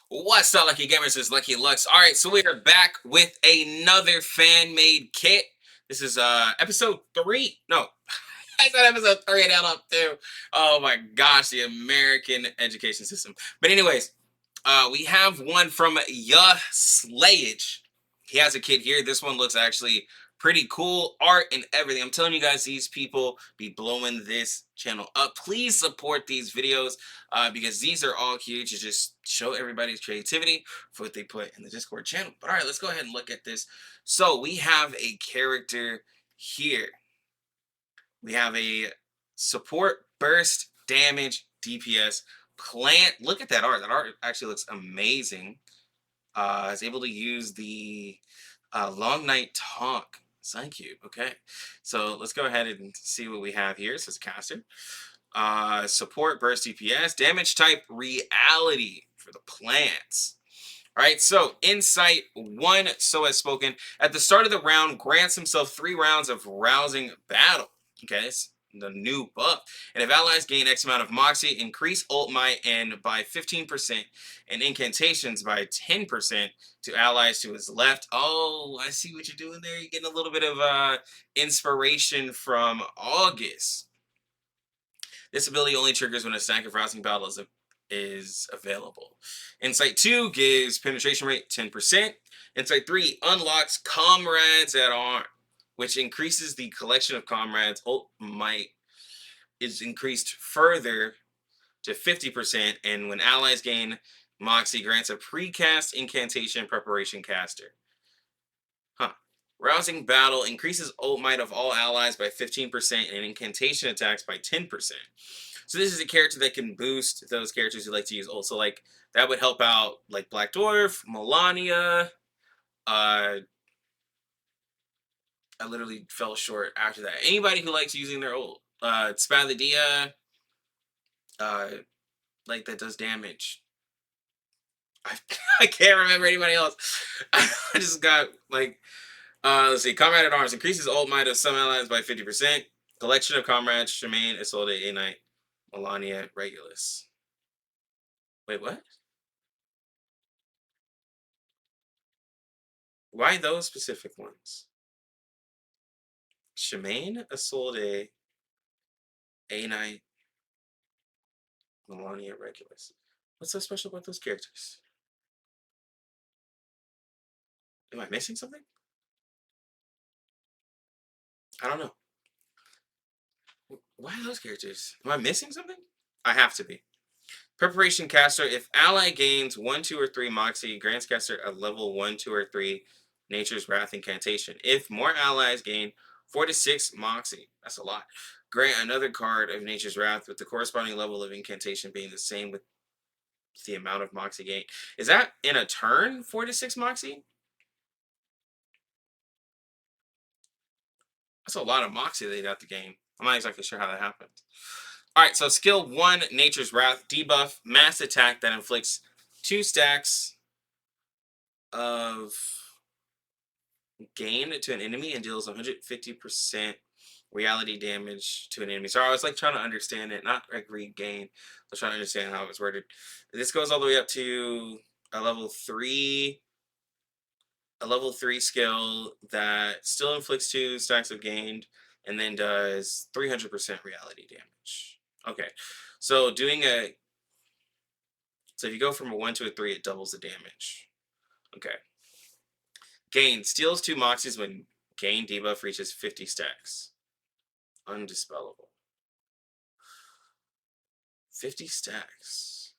What's up, Lucky Gamers? This is Lucky Lux. All right, so we are back with another fan-made kit. This is episode 3. No, I said episode 3 and up 2. Oh my gosh, the American education system. But anyways, we have one from Slayage. He has a kit here. This one looks actually pretty cool. Art and everything. I'm telling you guys, these people be blowing this channel up. Please support these videos because these are all huge to just show everybody's creativity for what they put in the Discord channel. But all right, let's go ahead and look at this. So we have a character here. We have a support burst damage DPS plant. Look at that art. That art actually looks amazing. Is able to use the long night taunt. Thank you. Okay, so let's go ahead and see what we have here. It says caster. Support burst DPS damage type reality for the plants. All right, so Insight 1, so as spoken, at the start of the round, grants himself 3 rounds of rousing battle. Okay, it's the new buff. And if allies gain X amount of Moxie, increase ult might and by 15% and incantations by 10% to allies to his left. Oh, I see what you're doing there. You're getting a little bit of inspiration from August. This ability only triggers when a stack of rousing battle is available. Insight 2 gives penetration rate 10%. Insight 3 unlocks Comrades at Arm, which increases the collection of comrades. Ult might is increased further to 50%, and when allies gain Moxie, grants a precast incantation preparation caster. Huh. Rousing Battle increases ult might of all allies by 15% and incantation attacks by 10%. So this is a character that can boost those characters who like to use ult. So like that would help out like Black Dwarf, Melania. I literally fell short after that. Anybody who likes using their ult. Spathadia, uh, like that does damage. I, I can't remember anybody else. I just got like let's see. Comrade at Arms increases ult might of some allies by 50%. Collection of comrades: Shemaine, Isolde, A Knight, Melania, Regulus. Wait, what? Why those specific ones? Shemaine, Isolde, A Knight, Melania, Regulus. What's so special about those characters? Am I missing something? I don't know. Why those characters? Am I missing something? I have to be. Preparation caster. If ally gains 1, 2, or 3 Moxie, grants caster a level 1, 2, or 3 Nature's Wrath incantation. If more allies gain 4 to 6 Moxie, that's a lot. Grant another card of Nature's Wrath with the corresponding level of incantation being the same with the amount of Moxie gain. Is that in a turn 4 to 6 Moxie? That's a lot of Moxie they'd have to gain. I'm not exactly sure how that happens. All right, so skill 1, Nature's Wrath, debuff, mass attack that inflicts 2 stacks of gain to an enemy and deals 150% reality damage to an enemy. So I was like trying to understand it, not like regain. I was trying to understand how it was worded. This goes all the way up to a level 3. A level 3 skill that still inflicts 2 stacks of gained and then does 300% reality damage. Okay. So doing a so if you go from a 1 to a 3, it doubles the damage. Okay. Gain steals 2 moxies when gain debuff reaches 50 stacks. Undispellable. 50 stacks.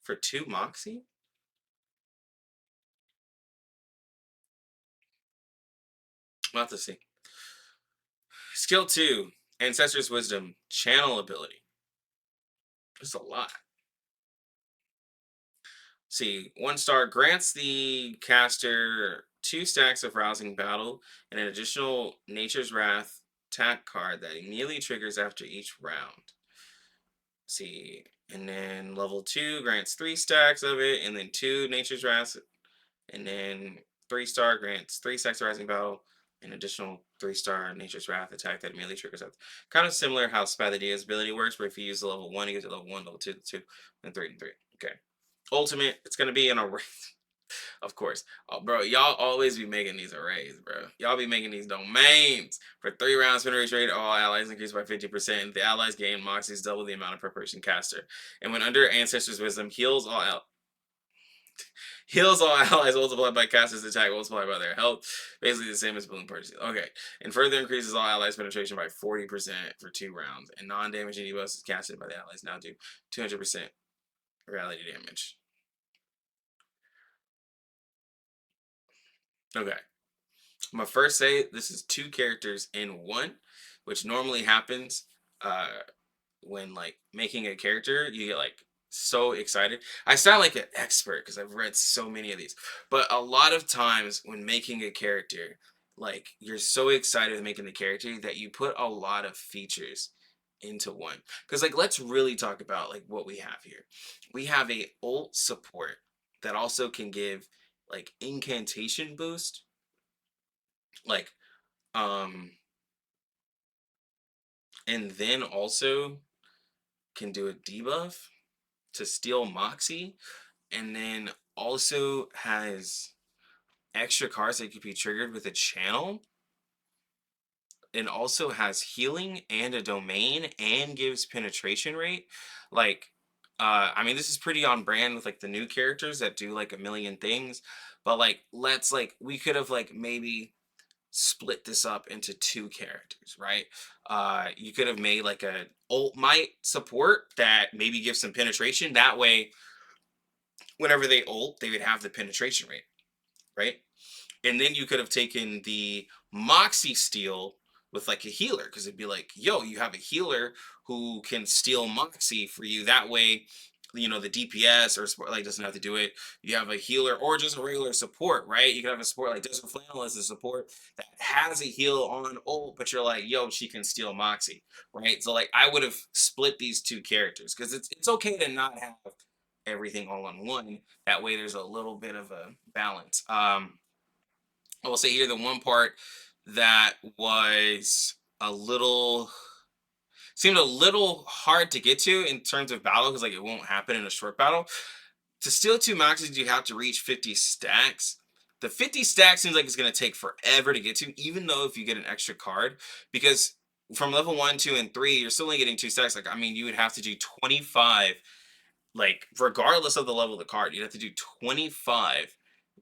For 2 moxie? We'll have to see. Skill 2, Ancestor's Wisdom, channel ability. That's a lot. See, 1 star grants the caster 2 stacks of Rousing Battle and an additional Nature's Wrath attack card that immediately triggers after each round. See, and then level 2 grants 3 stacks of it, and then 2 Nature's Wrath, and then 3 star grants 3 stacks of Rising Battle, An additional 3-star Nature's Wrath attack that immediately triggers up. Kind of similar how Spy the Dia's ability works, where if you use the level 1, you get to level 1, level 2, 2, and 3, and 3. Okay. Ultimate, it's going to be an array. Of course. Oh, bro, y'all always be making these arrays, bro. Y'all be making these domains. For 3 rounds, penetration rate, all allies increase by 50%. The allies gain Moxie's double the amount of preparation caster. And when under Ancestors' Wisdom, heals all allies multiplied by casters attack multiplied by their health. Basically the same as Balloon Party. Okay. And further increases all allies penetration by 40% for 2 rounds. And non-damaging debuffs is casted by the allies now do 200% reality damage. Okay. I'm gonna first say this is 2 characters in one, which normally happens when like making a character. You get like so excited. I sound like an expert because I've read so many of these, but a lot of times when making a character, like you're so excited with making the character that you put a lot of features into one. Because like let's really talk about like what we have here. We have a ult support that also can give like incantation boost, like um and then also can do a debuff to steal Moxie, and then also has extra cards that could be triggered with a channel, and also has healing and a domain and gives penetration rate. Like, I mean, this is pretty on brand with like the new characters that do like a million things, but like, let's like, we could have like maybe split this up into 2 characters, right? You could have made like a ult might support that maybe gives some penetration. That way, whenever they ult, they would have the penetration rate, right? And then you could have taken the Moxie steal with like a healer, because it'd be like, yo, you have a healer who can steal Moxie for you. That way, you know, the DPS or support like doesn't have to do it. You have a healer or just a regular support, right? You can have a support like Desert Flannel as a support that has a heal on ult, but you're like, yo, she can steal Moxie, right? So like I would have split these 2 characters because it's okay to not have everything all on one. That way there's a little bit of a balance. I will say here the one part that was a little seemed a little hard to get to in terms of battle because like it won't happen in a short battle. To steal 2 maxes, you have to reach 50 stacks. The 50 stacks seems like it's gonna take forever to get to, even though if you get an extra card, because from level 1, 2, and 3, you're still only getting 2 stacks. Like I mean, you would have to do 25, like regardless of the level of the card, you'd have to do 25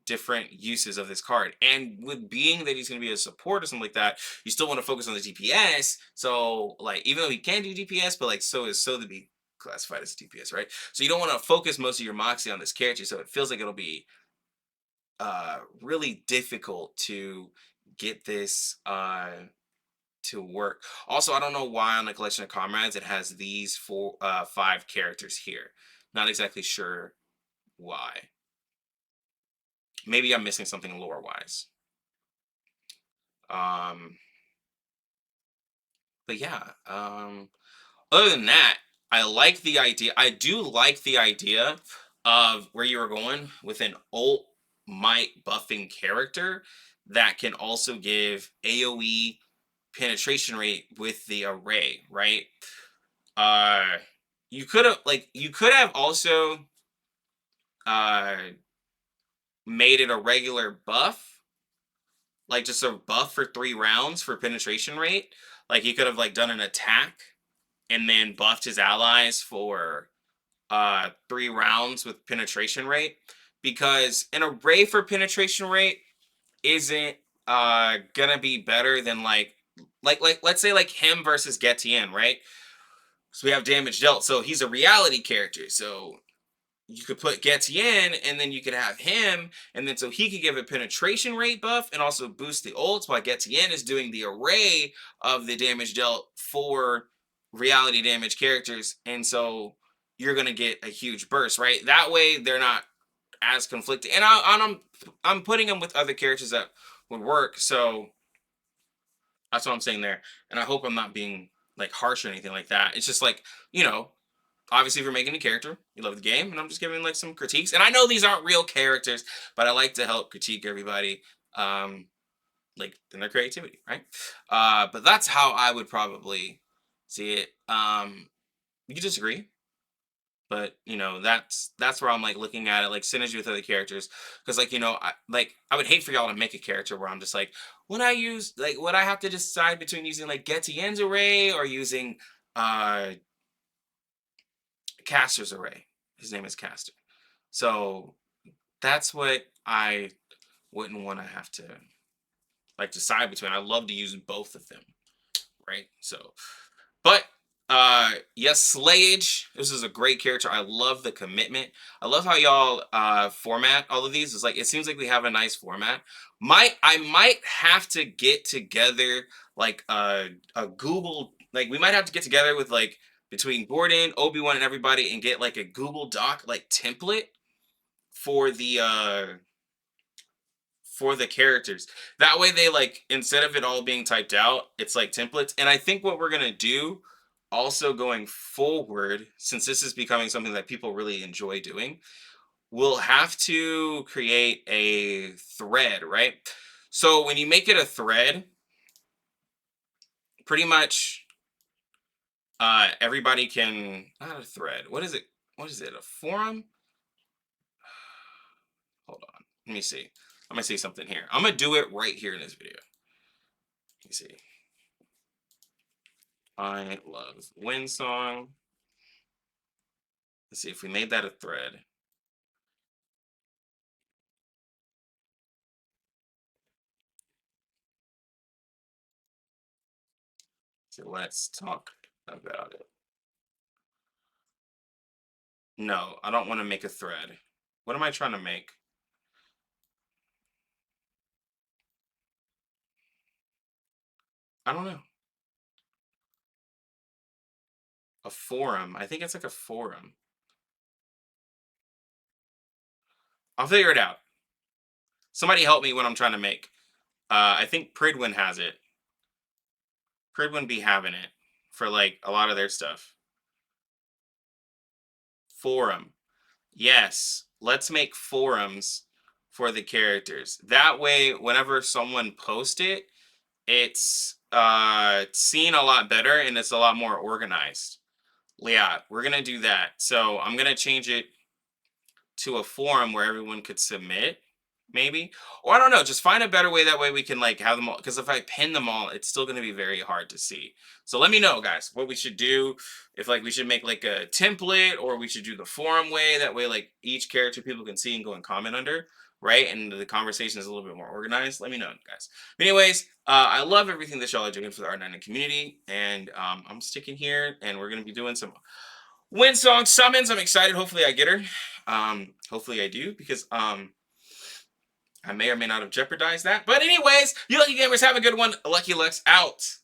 different uses of this card. And with being that he's going to be a support or something like that, you still want to focus on the DPS. So like even though he can do DPS, but like so to be classified as DPS, right? So you don't want to focus most of your Moxie on this character. So it feels like it'll be really difficult to get this to work. Also, I don't know why on the collection of comrades it has these 5 characters here. Not exactly sure why. Maybe I'm missing something lore wise. Um, but yeah, other than that, I like the idea. I do like the idea of where you were going with an ult might buffing character that can also give AoE penetration rate with the array, right? Uh, you could have also uh made it a regular buff, like just a buff for 3 rounds for penetration rate. Like he could have like done an attack and then buffed his allies for 3 rounds with penetration rate, because an array for penetration rate isn't gonna be better than like let's say like him versus Getien, right? So we have damage dealt. So he's a reality character. So you could put Getien and then you could have him, and then so he could give a penetration rate buff and also boost the ults while Getien is doing the array of the damage dealt for reality damage characters. And so you're gonna get a huge burst, right? That way they're not as conflicted. And I'm putting them with other characters that would work. So that's what I'm saying there. And I hope I'm not being like harsh or anything like that. It's just like, you know, obviously if you're making a character, you love the game, and I'm just giving like some critiques. And I know these aren't real characters, but I like to help critique everybody. Um, like in their creativity, right? But that's how I would probably see it. You could disagree, but that's where I'm like looking at it like synergy with other characters, because I would hate for y'all to make a character where I'm just like, would I have to decide between using like Getienne's array or using uh Caster's array. His name is Caster. So that's what I wouldn't want to have to like decide between. I love to use both of them, right? So, but yes, Slayage. This is a great character. I love the commitment. I love how y'all format all of these. It's like it seems like we have a nice format. I might have to get together like a Google, like we might have to get together with like between Gordon, Obi-Wan, and everybody and get like a Google Doc like template for the characters. That way they like instead of it all being typed out, it's like templates. And I think what we're gonna do also going forward, since this is becoming something that people really enjoy doing, we'll have to create a thread, right? So when you make it a thread, pretty much everybody can not a thread. What is it? What is it? A forum? Hold on. Let me see. I'm gonna see something here. I'm gonna do it right here in this video. Let me see. I love Wind Song. Let's see if we made that a thread. So let's talk about it. No, I don't want to make a thread. What am I trying to make? I don't know. A forum. I think it's like a forum. I'll figure it out. Somebody help me what I'm trying to make. I think Pridwin has it. Pridwin be having it for like a lot of their stuff. Forum. Yes. Let's make forums for the characters. That way, whenever someone posts it, it's seen a lot better and it's a lot more organized. Yeah, we're gonna do that. So I'm gonna change it to a forum where everyone could submit, maybe. Or I don't know, just find a better way. That way we can like have them all. Because if I pin them all, it's still gonna be very hard to see. So let me know, guys, what we should do. If like we should make like a template or we should do the forum way. That way, like each character people can see and go and comment under. Right, and the conversation is a little bit more organized. Let me know, guys. But anyways, I love everything that y'all are doing for the R9 community, and I'm sticking here, and we're gonna be doing some Wind Song summons. I'm excited. Hopefully, I get her. Hopefully, I do because I may or may not have jeopardized that. But anyways, you lucky gamers have a good one. Lucky Lux out.